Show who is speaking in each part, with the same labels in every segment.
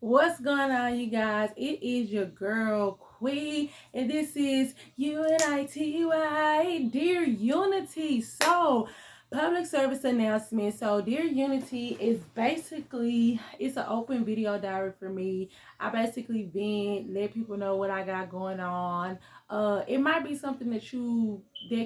Speaker 1: What's going on, you guys? It is your girl Queen, and this is UNITY, Dear Unity. So, public service announcement. So, Dear Unity is basically it's an open video diary for me. I basically let people know what I got going on. It might be something that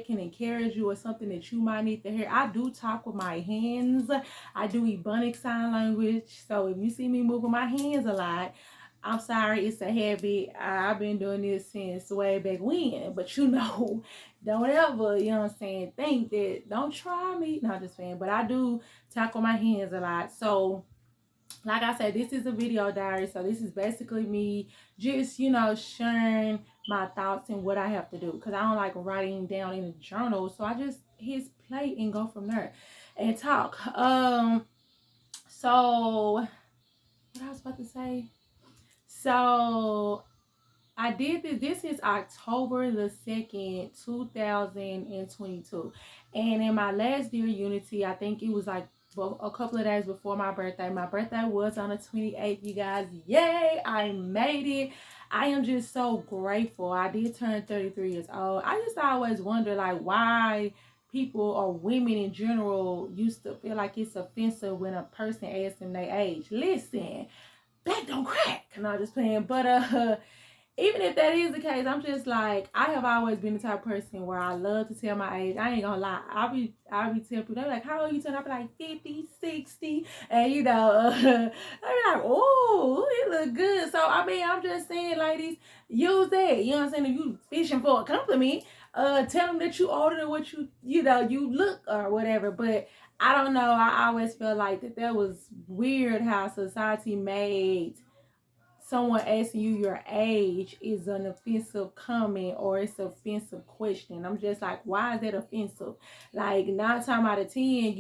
Speaker 1: can encourage you, or something that you might need to hear. I do talk with my hands. I do Ebonic sign language. So if you see me moving my hands a lot, I'm sorry, it's a habit. I've been doing this since way back when. But don't ever, what I'm saying, think that, don't try me. Not just saying, but I do talk with my hands a lot. So like I said, this is a video diary. So this is basically me just, sharing my thoughts and what I have to do. Because I don't like writing down in a journal. So I just hit play and go from there and talk. So what I was about to say. So I did this. This is October the 2nd, 2022. And in my last Dear Unity, I think it was like a couple of days before my birthday. My birthday was on the 28th, you guys. Yay! I made it. I am just so grateful. I did turn 33 years old. I just always wonder, like, why people or women in general used to feel like it's offensive when a person asks them their age. Listen, that don't crack. No, just playing. But even if that is the case, I'm just like, I have always been the type of person where I love to tell my age. I ain't gonna lie. I'll be telling people, they're like, how old you turn? I'll be like 50, 60. And I'll be like, oh, it look good. So I mean, I'm just saying, ladies, use that. You know what I'm saying? If you fishing for a compliment, tell them that you older than what you look or whatever. But I don't know. I always felt like that was weird how society made someone asking you your age is an offensive comment or it's an offensive question. I'm just like, why is that offensive? Like 9 times out of 10,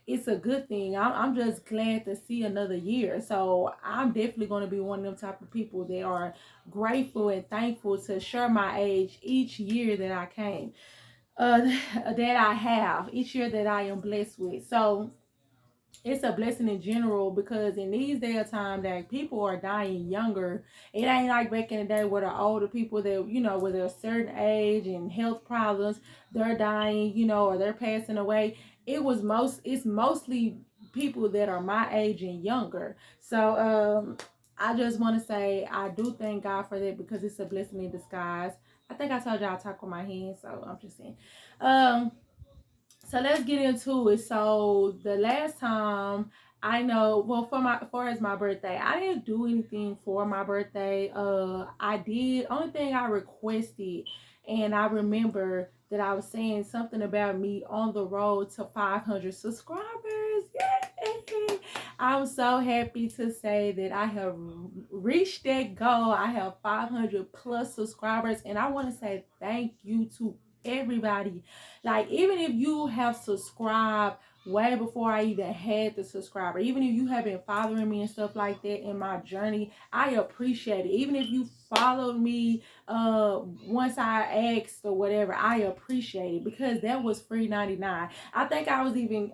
Speaker 1: it's a good thing. I'm just glad to see another year. So I'm definitely going to be one of them type of people that are grateful and thankful to share my age each year that I came, that I have, each year that I am blessed with. So it's a blessing in general, because in these day of time that people are dying younger. It ain't like back in the day where the older people that, with a certain age and health problems, they're dying, or they're passing away. It's mostly people that are my age and younger. So I just want to say I do thank God for that, because it's a blessing in disguise. I think I told y'all I talk with my hands, so I'm just saying. So let's get into it. So the last time, I know, well, for as my birthday, I didn't do anything for my birthday. I did only thing I requested, and I remember that I was saying something about me on the road to 500 subscribers. Yay! I'm so happy to say that I have reached that goal. I have 500 plus subscribers, and I want to say thank you to everybody. Like, even if you have subscribed way before I even had the subscriber, even if you have been following me and stuff like that in my journey, I appreciate it. Even if you followed me once I asked or whatever, I appreciate it, because that was free 99. I think I was even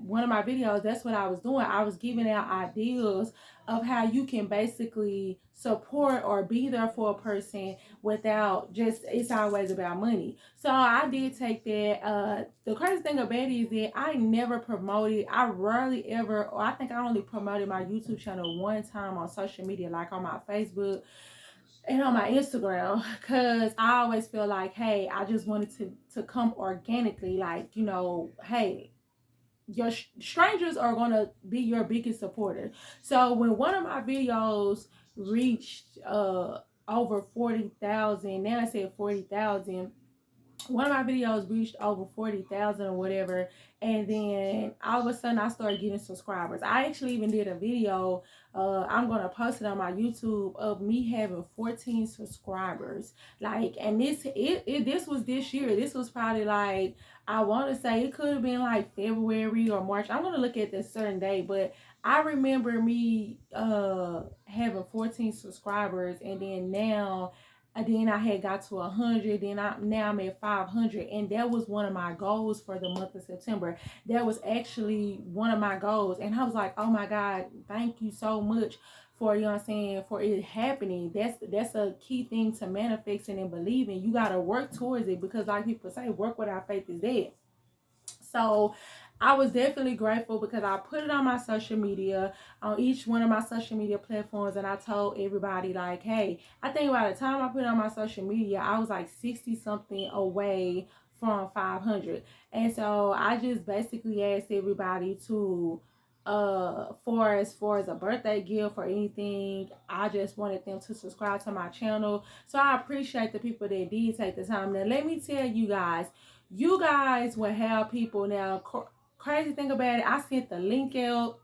Speaker 1: one of my videos, that's what I was doing. I was giving out ideas of how you can basically support or be there for a person without just, it's always about money. So I did take that. The crazy thing about it is that I never promoted, I rarely ever, or I think I only promoted my YouTube channel one time on social media, like on my Facebook and on my Instagram, because I always feel like, hey, I just wanted to come organically, like, hey, your strangers are gonna be your biggest supporter. So when one of my videos reached over 40,000, now I said 40,000, one of my videos reached over 40,000 or whatever, and then all of a sudden I started getting subscribers. I actually even did a video, I'm gonna post it on my YouTube, of me having 14 subscribers. Like, and this was this year. This was probably like, I want to say it could have been like February or March. I'm gonna look at this certain day, but I remember me having 14 subscribers, and then I had got to 100. Now I'm at 500, and that was one of my goals for the month of September. That was actually one of my goals, and I was like, oh my God, thank you so much for, you know what I'm saying, for it happening. That's a key thing to manifesting and believing. You gotta work towards it, because like people say, work without faith is dead. So I was definitely grateful, because I put it on my social media, on each one of my social media platforms, and I told everybody, like, hey, I think by the time I put it on my social media, I was like 60 something away from 500. And so I just basically asked everybody to for as far as a birthday gift or anything, I just wanted them to subscribe to my channel. So I appreciate the people that did take the time. Now let me tell you guys, you guys will have people now. Crazy thing about it, I sent the link out.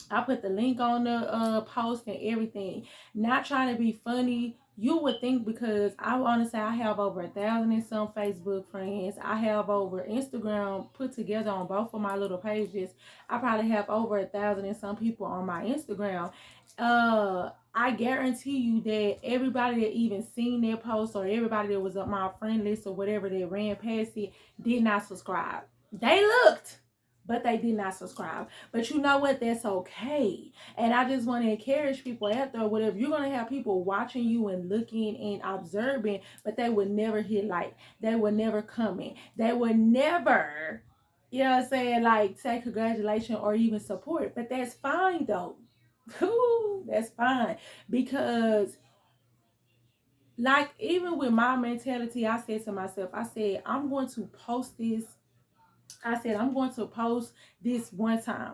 Speaker 1: I put the link on the post and everything. Not trying to be funny. You would think, because I want to say I have over 1,000 and some Facebook friends. I have over Instagram put together on both of my little pages. I probably have over 1,000 and some people on my Instagram. I guarantee you that everybody that even seen that post, or everybody that was on my friend list or whatever that ran past it, did not subscribe. They looked, but they did not subscribe. But you know what? That's okay. And I just want to encourage people out there, whatever, you're going to have people watching you and looking and observing, but they would never hit like. They would never comment. They would never, you know what I'm saying, like say congratulations or even support. But that's fine though. That's fine, because like even with my mentality, I said to myself, I said, I'm going to post this. I said, I'm going to post this one time.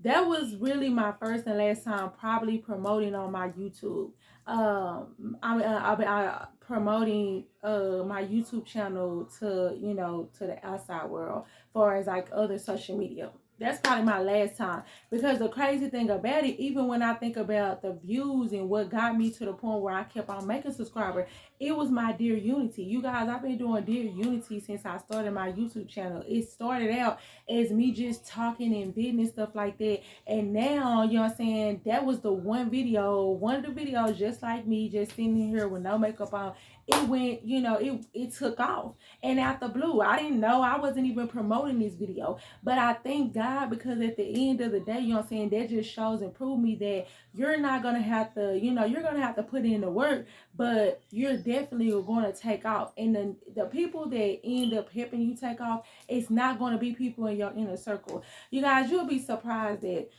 Speaker 1: That was really my first and last time probably promoting on my YouTube. I've been promoting my YouTube channel to, you know, to the outside world, far as like other social media. That's probably my last time, because the crazy thing about it, even when I think about the views and what got me to the point where I kept on making subscribers, it was my Dear Unity. You guys, I've been doing Dear Unity since I started my YouTube channel. It started out as me just talking and business stuff like that, and now, you know what I'm saying, that was the one of the videos, just like me, just sitting here with no makeup on. It went, you know, it took off. And out the blue, I didn't know, I wasn't even promoting this video. But I thank God, because at the end of the day, you know what I'm saying, that just shows and prove me that you're not going to have to, you know, you're going to have to put in the work, but you're definitely going to take off. And the people that end up helping you take off, it's not going to be people in your inner circle. You guys, you'll be surprised that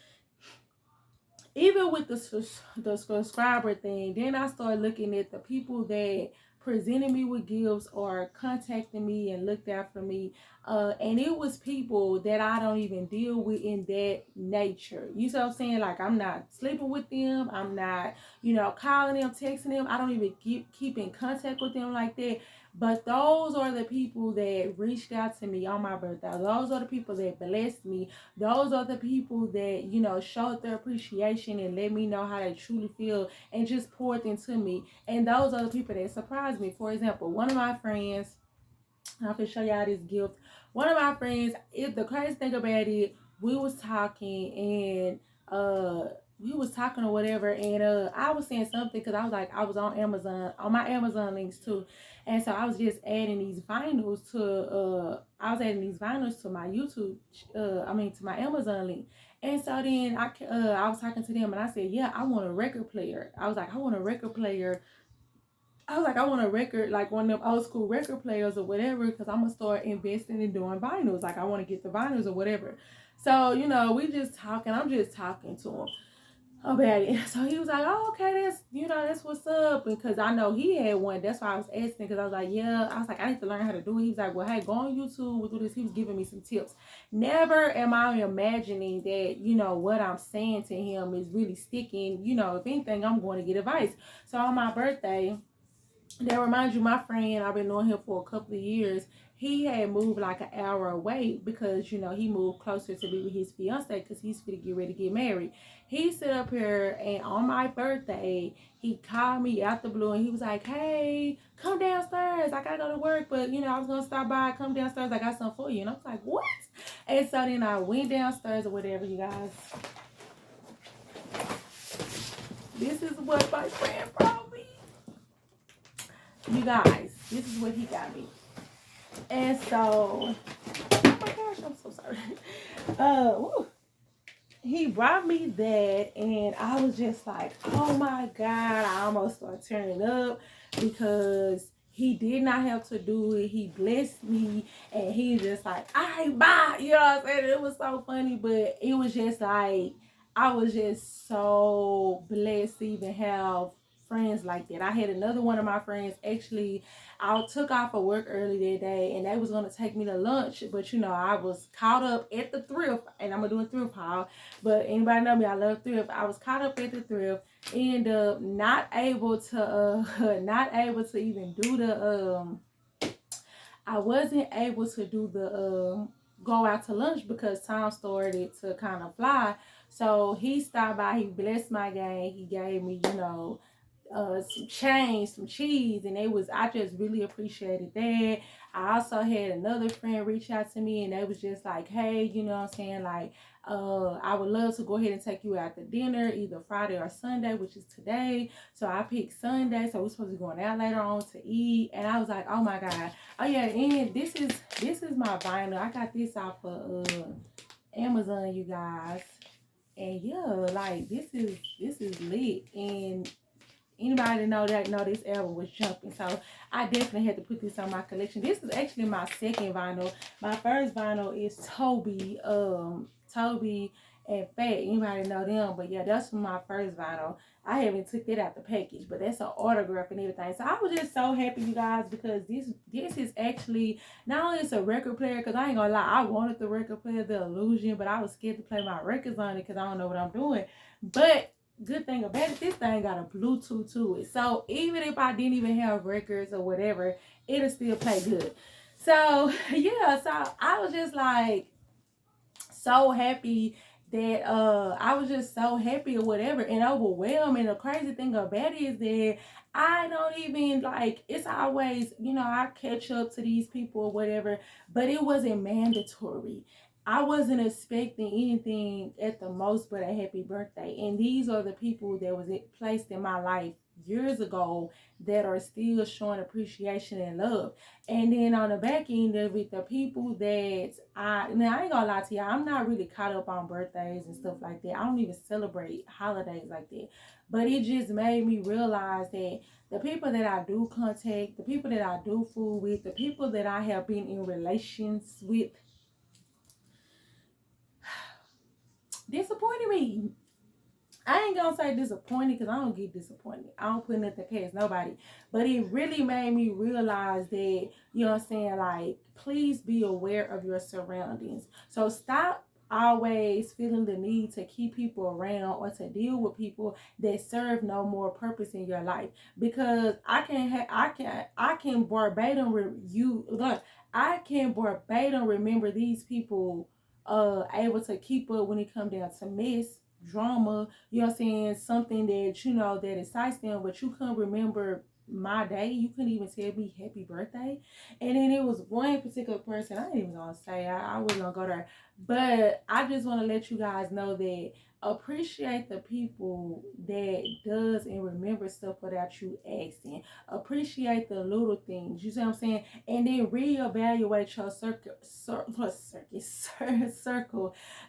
Speaker 1: even with the subscriber thing, then I started looking at the people that presented me with gifts or contacted me and looked out for me. And it was people that I don't even deal with in that nature. You see what I'm saying? Like, I'm not sleeping with them. I'm not, you know, calling them, texting them. I don't even keep in contact with them like that. But those are the people that reached out to me on my birthday. Those are the people that blessed me. Those are the people that, you know, showed their appreciation and let me know how they truly feel and just poured into me. And those are the people that surprised me. For example, one of my friends, I can show y'all this gift. One of my friends, the crazy thing about it, we was talking or whatever, and I was saying something, because I was like, I was on Amazon, on my Amazon links too, and so I was just adding these vinyls to my YouTube, to my Amazon link. And so then I was talking to them, and I said, yeah, I want a record player. I was like, I want a record player. I was like, I want a record, like one of them old school record players or whatever, because I'm going to start investing in doing vinyls. Like, I want to get the vinyls or whatever. So, you know, we just talking. I'm just talking to him about it. So he was like, oh, okay, that's what's up. Because I know he had one. That's why I was asking, because I was like, yeah. I was like, I need to learn how to do it. He was like, well, hey, go on YouTube. We'll do this. He was giving me some tips. Never am I imagining that, you know, what I'm saying to him is really sticking. You know, if anything, I'm going to get advice. So on my birthday, that reminds you, my friend, I've been knowing him for a couple of years. He had moved like an hour away, because, you know, he moved closer to be with his fiance, because he's going to get ready to get married. He sit up here, and on my birthday, he called me out the blue, and he was like, hey, come downstairs. I got to go to work, but, you know, I was going to stop by. Come downstairs. I got something for you. And I was like, what? And so then I went downstairs or whatever, you guys. This is what my friend brought me. You guys, this is what he got me. And so, oh my gosh, I'm so sorry. he brought me that, and I was just like, oh my God, I almost started turning up because he did not have to do it. He blessed me, and he just like, all right, bye. You know what I'm saying? It was so funny, but it was just like, I was just so blessed to even have friends like that. I had another one of my friends actually. I took off of work early that day, and they was gonna take me to lunch, but you know I was caught up at the thrift, and I'm gonna do a thrift haul. But anybody know me, I love thrift. I was caught up at the thrift, and not able to not able to even do the I wasn't able to do the go out to lunch because time started to kind of fly. So he stopped by, he blessed my game, he gave me, you know, some change, some cheese, and it was, I just really appreciated that. I also had another friend reach out to me, and they was just like, hey, you know what I'm saying, like, I would love to go ahead and take you out to dinner either Friday or Sunday, which is today. So I picked Sunday, so we're supposed to be going out later on to eat. And I was like, oh my God. Oh yeah, and this is my vinyl. I got this off of Amazon, you guys. And yeah, like this is lit. And anybody know this album was jumping, so I definitely had to put this on my collection. This is actually my second vinyl. My first vinyl is Toby and Fat. Anybody know them? But yeah, that's from my first vinyl. I haven't took that out the package, but that's an autograph and everything. So I was just so happy, you guys, because this is actually not only it's a record player, because I ain't gonna lie, I wanted the record player, the Illusion, but I was scared to play my records on it because I don't know what I'm doing. But good thing about it, this thing got a Bluetooth to it. So even if I didn't even have records or whatever, it'll still play good. So yeah, so I was just like so happy that I was just so happy or whatever and overwhelmed. And the crazy thing about it is that I don't even like, it's always, you know, I catch up to these people or whatever, but it wasn't mandatory. I wasn't expecting anything at the most but a happy birthday. And these are the people that was placed in my life years ago that are still showing appreciation and love. And then on the back end of it, the people that now I ain't gonna lie to you, I'm not really caught up on birthdays and stuff like that. I don't even celebrate holidays like that. But it just made me realize that the people that I do contact, the people that I do fool with, the people that I have been in relations with disappointed me. I ain't gonna say disappointed because I don't get disappointed. I don't put nothing past nobody. But it really made me realize that, you know what I'm saying, like, please be aware of your surroundings. So stop always feeling the need to keep people around or to deal with people that serve no more purpose in your life. Because I can verbatim I can verbatim remember these people able to keep up when it come down to mess, drama, you know what I'm saying, something that you know that excites them, but you couldn't remember my day. You couldn't even tell me happy birthday. And then it was one particular person, I ain't even gonna say, I wasn't gonna go there, but I just want to let you guys know that appreciate the people that does and remember stuff without you asking. Appreciate the little things, you see what I'm saying, and then reevaluate your circle.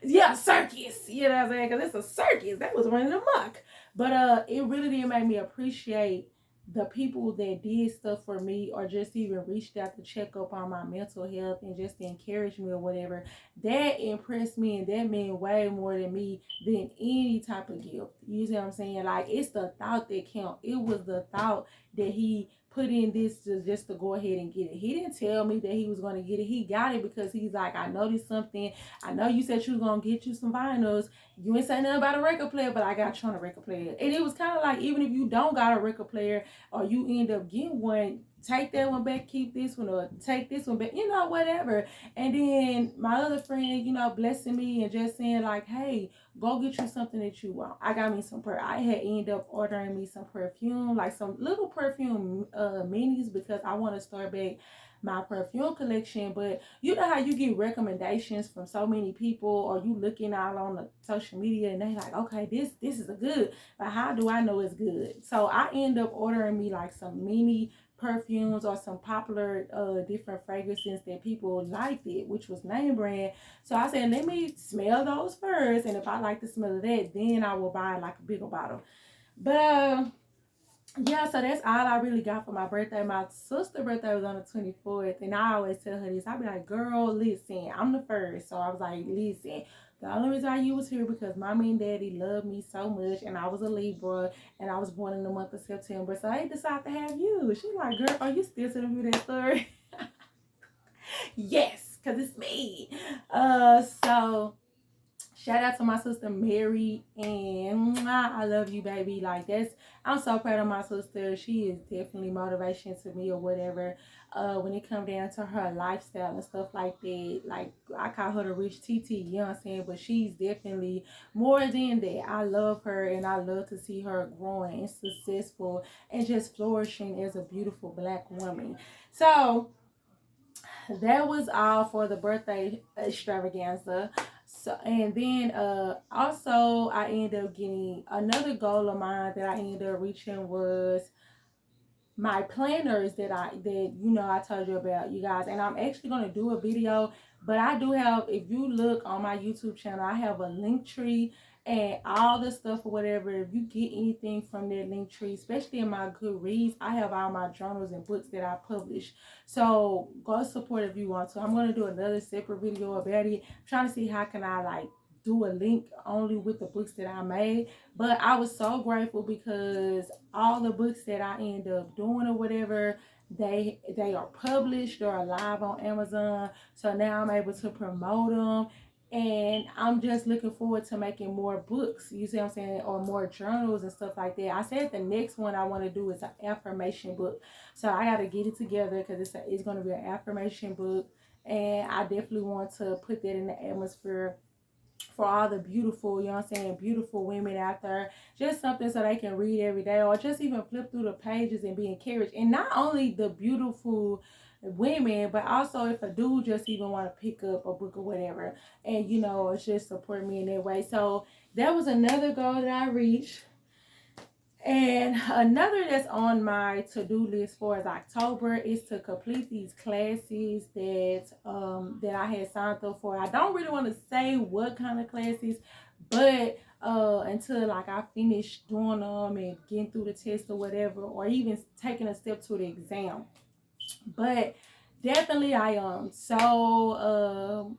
Speaker 1: Yeah, circus. You know what I'm saying? Because it's a circus. That was running amok. But it really did make me appreciate the people that did stuff for me or just even reached out to check up on my mental health and just to encourage me or whatever. That impressed me and that meant way more than me than any type of gift. You see what I'm saying? Like, it's the thought that count. It was the thought that he put in this just to go ahead and get it. He didn't tell me that he was going to get it. He got it because he's like, I noticed something. I know you said you was going to get you some vinyls. You ain't saying nothing about a record player, but I got you on a record player. And it was kind of like, even if you don't got a record player or you end up getting one, take that one back, keep this one, or take this one back, you know, whatever. And then my other friend, you know, blessing me and just saying like, hey, go get you something that you want. I got me some I had ended up ordering me some perfume, like some little perfume minis, because I want to start back my perfume collection. But you know how you get recommendations from so many people, or you looking out on the social media and they like, okay, this is a good, but how do I know it's good? So I end up ordering me like some mini perfumes or some popular different fragrances that people liked it, which was name brand. So I said, let me smell those first, and if I like the smell of that, then I will buy like a bigger bottle. But yeah, so that's all I really got for my birthday. My sister's birthday was on the 24th, and I always tell her this. I be like, girl, listen, I'm the first. So I was like, listen, the only reason why you was here because mommy and daddy loved me so much, and I was a Libra, and I was born in the month of September. So they decided to have you. She like, girl, are you still telling me that story? Yes, because it's me. So shout out to my sister Mary, and I love you, baby. Like, that's, I'm so proud of my sister. She is definitely motivation to me or whatever. When it comes down to her lifestyle and stuff like that, like I call her the rich TT, you know what I'm saying? But she's definitely more than that. I love her, and I love to see her growing and successful and just flourishing as a beautiful black woman. So that was all for the birthday extravaganza. So, and then also I ended up getting another goal of mine that I ended up reaching was my planners that I told you about, you guys. And I'm actually going to do a video, but I do have, if you look on my YouTube channel, I have a link tree and all the stuff or whatever. If you get anything from that link tree, especially in my Goodreads, I have all my journals and books that I publish. So go support if you want to. I'm going to do another separate video about it. I'm trying to see how can I like do a link only with the books that I made. But I was so grateful because all the books that I end up doing or whatever, they are published or live on Amazon. So now I'm able to promote them. And I'm just looking forward to making more books, you see what I'm saying, or more journals and stuff like that. I said the next one I want to do is an affirmation book. So I got to get it together because it's going to be an affirmation book. And I definitely want to put that in the atmosphere for all the beautiful, you know what I'm saying, beautiful women out there. Just something so they can read every day or just even flip through the pages and be encouraged. And not only the beautiful women, but also if a dude just even want to pick up a book or whatever, and it's just support me in that way. So that was another goal that I reached. And another that's on my to-do list for is October is to complete these classes that I had signed up for. I don't really want to say what kind of classes, but until like I finish doing them and getting through the test or whatever, or even taking a step to the exam. But definitely I am. So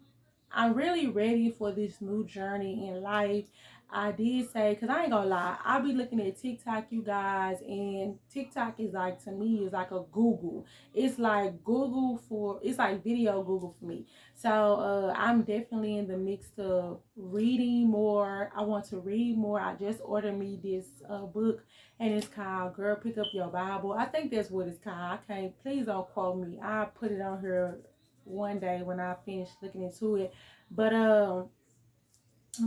Speaker 1: I'm really ready for this new journey in life. I did say, because I ain't gonna lie, I be looking at TikTok, you guys, and TikTok is like, to me, is like a Google. It's like it's like video Google for me. So I'm definitely in the mix of reading more. I want to read more. I just ordered me this book, and it's called Girl Pick Up Your Bible. I think that's what it's called. I can't, please don't quote me. I'll put it on here one day when I finish looking into it. But I'm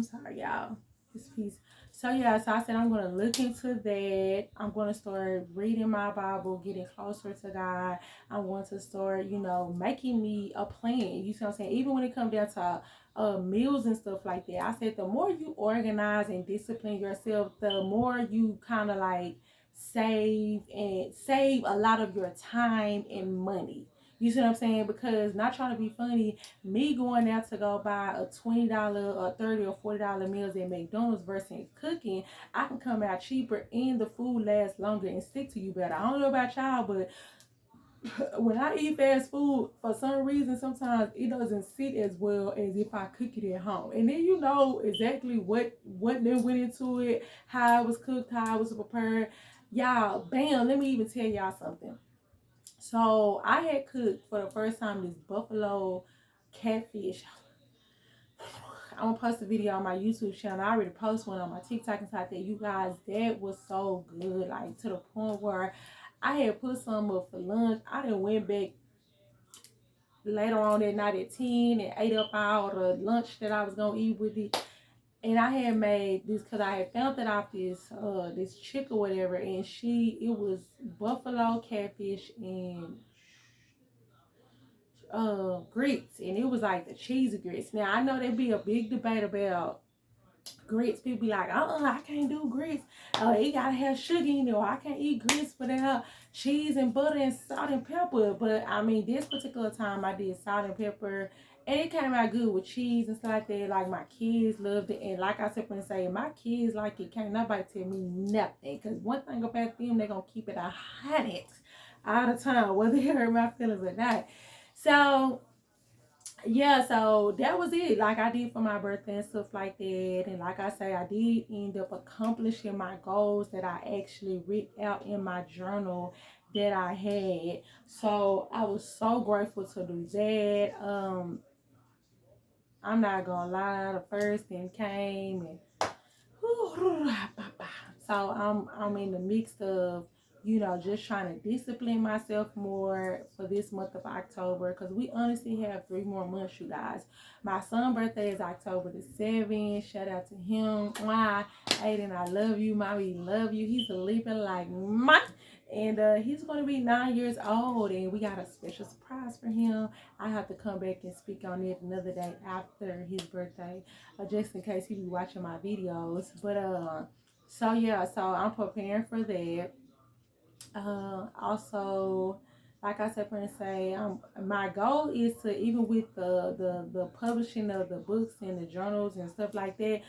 Speaker 1: sorry, y'all. This piece. So yeah, so I said I'm gonna look into that. I'm gonna start reading my Bible, getting closer to God. I want to start, making me a plan. You see what I'm saying? Even when it comes down to meals and stuff like that. I said the more you organize and discipline yourself, the more you kind of like save a lot of your time and money. You see what I'm saying? Because, not trying to be funny, me going out to go buy a $20 or $30 or $40 meals at McDonald's versus cooking, I can come out cheaper and the food lasts longer and stick to you better. I don't know about y'all, but when I eat fast food, for some reason, sometimes it doesn't sit as well as if I cook it at home. And then you know exactly what they went into it, how it was cooked, how it was prepared. Y'all, bam, let me even tell y'all something. So I had cooked for the first time this buffalo catfish. I'm gonna post a video on my YouTube channel. I already posted one on my TikTok and stuff like that. You guys, that was so good. Like, to the point where I had put some up for lunch. I done went back later on that night at 10 and ate up all the lunch that I was gonna eat with it. And I had made this because I had found it off this chick or whatever, and it was buffalo catfish and grits, and it was like the cheesy grits. Now I know there'd be a big debate about grits. People be like, I can't do grits. Oh, it gotta have sugar in it, or I can't eat grits without cheese and butter and salt and pepper. But I mean, this particular time I did salt and pepper, and it came out good with cheese and stuff like that. Like my kids loved it, and like I said, when say my kids like it, can't nobody tell me nothing. Cause one thing about them, they gonna keep it 100 all the time, whether it hurt my feelings or not. So yeah, so that was it. Like I did for my birthday and stuff like that. And like I say, I did end up accomplishing my goals that I actually wrote out in my journal that I had. So I was so grateful to do that. I'm not gonna lie, the first thing came and so I'm in the mix of, just trying to discipline myself more for this month of October, because we honestly have 3 more months, you guys. My son's birthday is October the 7th. Shout out to him. Why? Aiden, I love you. Mommy, love you. He's leaping like my. And he's going to be 9 years old, and we got a special surprise for him. I have to come back and speak on it another day after his birthday, just in case he be watching my videos. But so yeah, so I'm preparing for that. Also, like I said, friends say, my goal is to, even with the publishing of the books and the journals and stuff like that,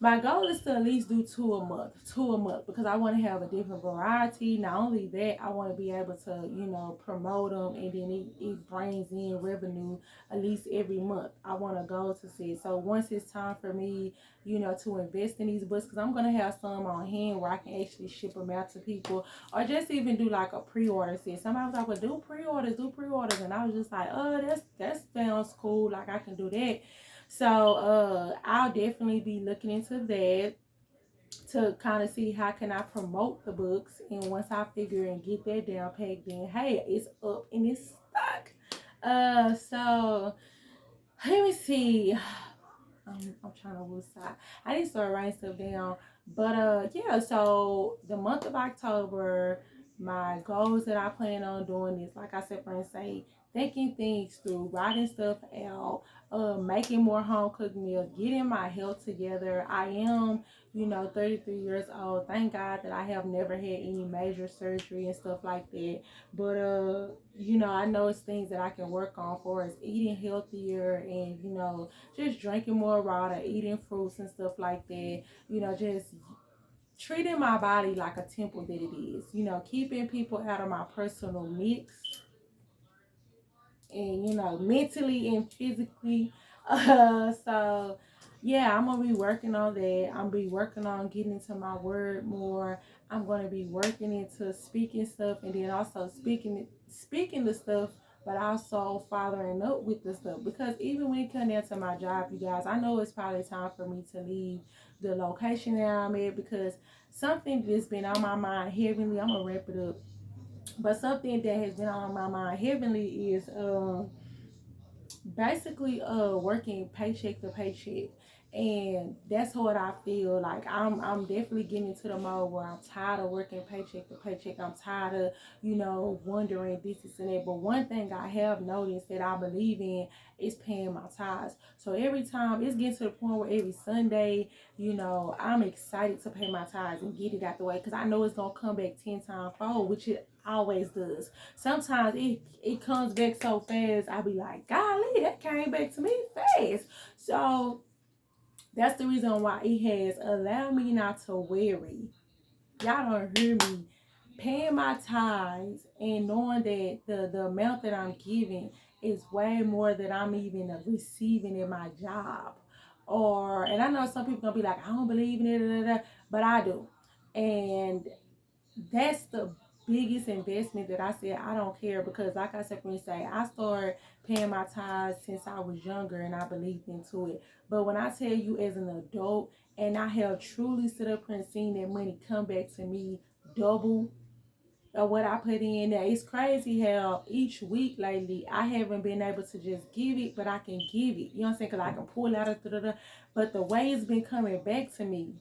Speaker 1: my goal is to at least do two a month, because I want to have a different variety. Not only that, I want to be able to, promote them, and then it brings in revenue at least every month. I want to go to see it. So once it's time for me, to invest in these books, because I'm going to have some on hand where I can actually ship them out to people, or just even do like a pre-order set. Somebody was like, well, do pre-orders. And I was just like, oh, that sounds cool. Like I can do that. So I'll definitely be looking into that to kind of see how can I promote the books. And once I figure and get that down packed, then hey, it's up and it's stuck. So let me see. I'm trying to lose side. I need to start writing stuff down. But yeah, so the month of October, my goals that I plan on doing is, like I said, friends say, thinking things through, writing stuff out, making more home cooked meals, getting my health together. I am, 33 years old. Thank God that I have never had any major surgery and stuff like that. But I know it's things that I can work on, for is eating healthier, and just drinking more water, eating fruits and stuff like that. Just treating my body like a temple that it is. Keeping people out of my personal mix, and mentally and physically. So yeah, I'm gonna be working on that. I'm gonna be working on getting into my word more. I'm gonna be working into speaking stuff, and then also speaking the stuff, but also following up with the stuff. Because even when it comes down to my job, you guys, I know it's probably time for me to leave the location that I'm at, because something that's been on my mind heavily. I'm gonna wrap it up. But something that has been on my mind heavily is basically working paycheck to paycheck, and that's what I feel like. I'm definitely getting into the mode where I'm tired of working paycheck to paycheck. I'm tired of wondering this and that. But one thing I have noticed that I believe in is paying my tithes. So every time, it's getting to the point where every Sunday, I'm excited to pay my tithes and get it out the way, because I know it's gonna come back 10 times fold, which it always does. Sometimes it comes back so fast, I be like, golly, that came back to me fast. So that's the reason why it has allowed me not to worry. Y'all don't hear me. Paying my tithes and knowing that the amount that I'm giving is way more than I'm even receiving in my job. And I know some people gonna be like, I don't believe in it, but I do. And that's the biggest investment that I said I don't care, because like I said, when you say, I started paying my tithes since I was younger and I believed into it. But when I tell you, as an adult, and I have truly stood up and seen that money come back to me double of what I put in there, it's crazy how each week lately I haven't been able to just give it, but I can give it. You know what I'm saying? Because I can pull out of but the way it's been coming back to me,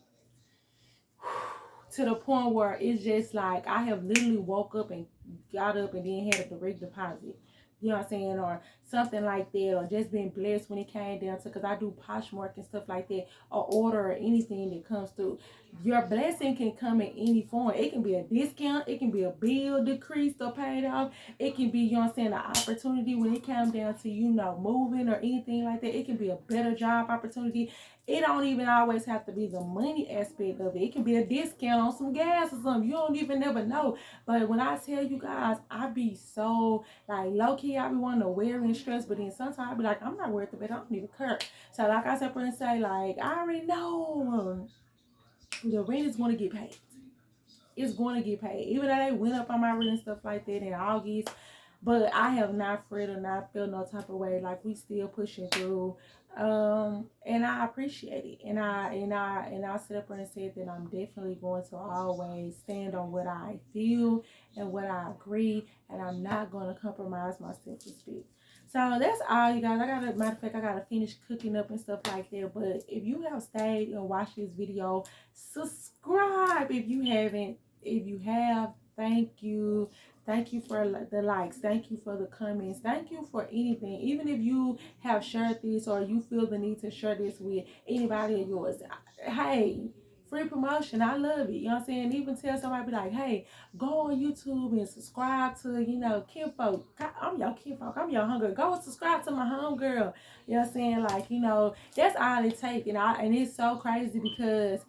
Speaker 1: to the point where it's just like I have literally woke up and got up and then had a direct deposit. you know what I'm saying, or something like that, or just being blessed when it came down to, because I do Poshmark and stuff like that, or order or anything that comes through. Your blessing can come in any form. It can be a discount, it can be a bill decreased or paid off, it can be, you know what I'm saying, an opportunity when it comes down to, you know, moving or anything like that. It can be a better job opportunity. It don't even always have to be the money aspect of it. It can be a discount on some gas or something. You don't even never know. But when I tell you guys, I be so like low key, I be wanting to worry and stress, but then sometimes I be like, I'm not worried about it. I don't even care. So like I said, and say, like, I already know the rent is going to get paid. It's going to get paid. Even though they went up on my rent and stuff like that in August, but I have not fret or not feel no type of way. Like, we still pushing through. And I appreciate it. And I sit up and said that I'm definitely going to always stand on what I feel and what I agree, and I'm not going to compromise my self-respect. So that's all, you guys. Matter of fact, I gotta finish cooking up and stuff like that. But if you have stayed and watched this video, subscribe if you haven't. If you have, thank you. Thank you for the likes. Thank you for the comments. Thank you for anything. Even if you have shared this or you feel the need to share this with anybody of yours. Hey, free promotion. I love it. You know what I'm saying? Even tell somebody, be like, hey, go on YouTube and subscribe to, you know, Kinfolk. I'm your Kinfolk. I'm your hunger. Go and subscribe to my homegirl. You know what I'm saying? Like, you know, that's all it takes. And it's so crazy because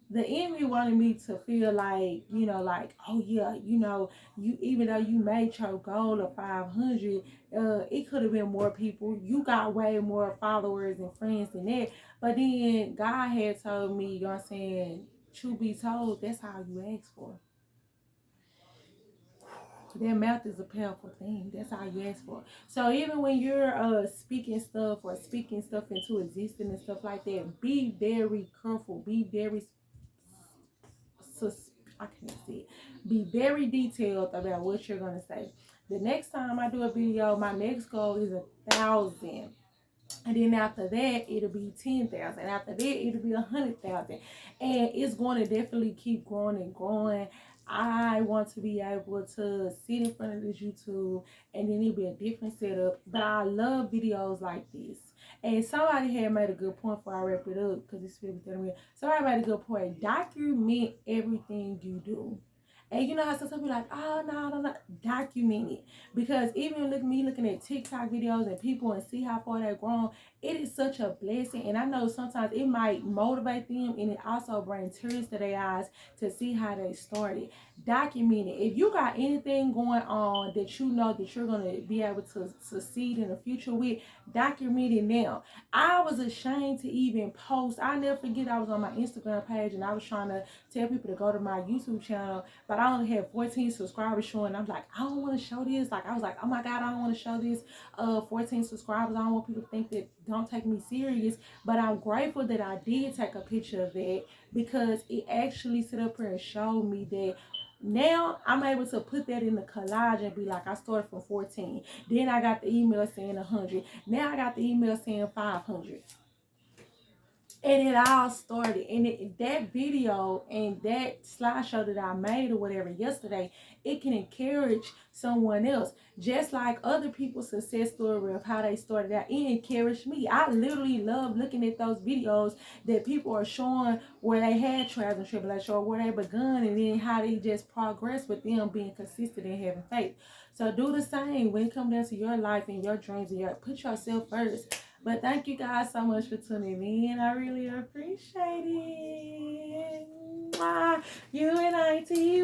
Speaker 1: the enemy wanted me to feel like, you know, like, oh yeah, you know, you, even though you made your goal of 500, it could have been more people. You got way more followers and friends than that. But then God had told me, you know what I'm saying, truth be told, that's how you ask for. Their mouth is a powerful thing. That's all you ask for. So even when you're speaking stuff or speaking stuff into existence and stuff like that, be very careful. Be very I can't see it. Be very detailed about what you're gonna say. The next time I do a video, my next goal is 1,000. And then after that, it'll be 10,000. After that, it'll be 100,000. And it's going to definitely keep growing and growing. I want to be able to sit in front of this YouTube, and then it'll be a different setup. But I love videos like this. And somebody had made a good point before I wrap it up, because it's 30 minutes. Somebody made a good point. Document everything you do. And you know how sometimes people like, oh, no, document it. Because even looking at TikTok videos and people and see how far they've grown, it is such a blessing. And I know sometimes it might motivate them, and it also brings tears to their eyes to see how they started. Document it. If you got anything going on that you know that you're going to be able to succeed in the future with, document it now. I was ashamed to even post. I never forget, I was on my Instagram page and I was trying to tell people to go to my YouTube channel, but I only had 14 subscribers showing. I'm like, I don't want to show this. Like, I was like, oh my God, I don't want to show this 14 subscribers. I don't want people to think that don't take me serious. But I'm grateful that I did take a picture of that, because it actually sit up here and showed me that now I'm able to put that in the collage and be like, I started from 14. Then I got the email saying 100. Now I got the email saying 500. And it all started. And that video and that slideshow that I made or whatever yesterday, it can encourage someone else. Just like other people's success story of how they started out, it encouraged me. I literally love looking at those videos that people are showing where they had trials and tribulations, or where they begun, and then how they just progressed with them being consistent and having faith. So do the same when it comes down to your life and your dreams, and put yourself first. But thank you guys so much for tuning in. I really appreciate it. Mwah. UNITY.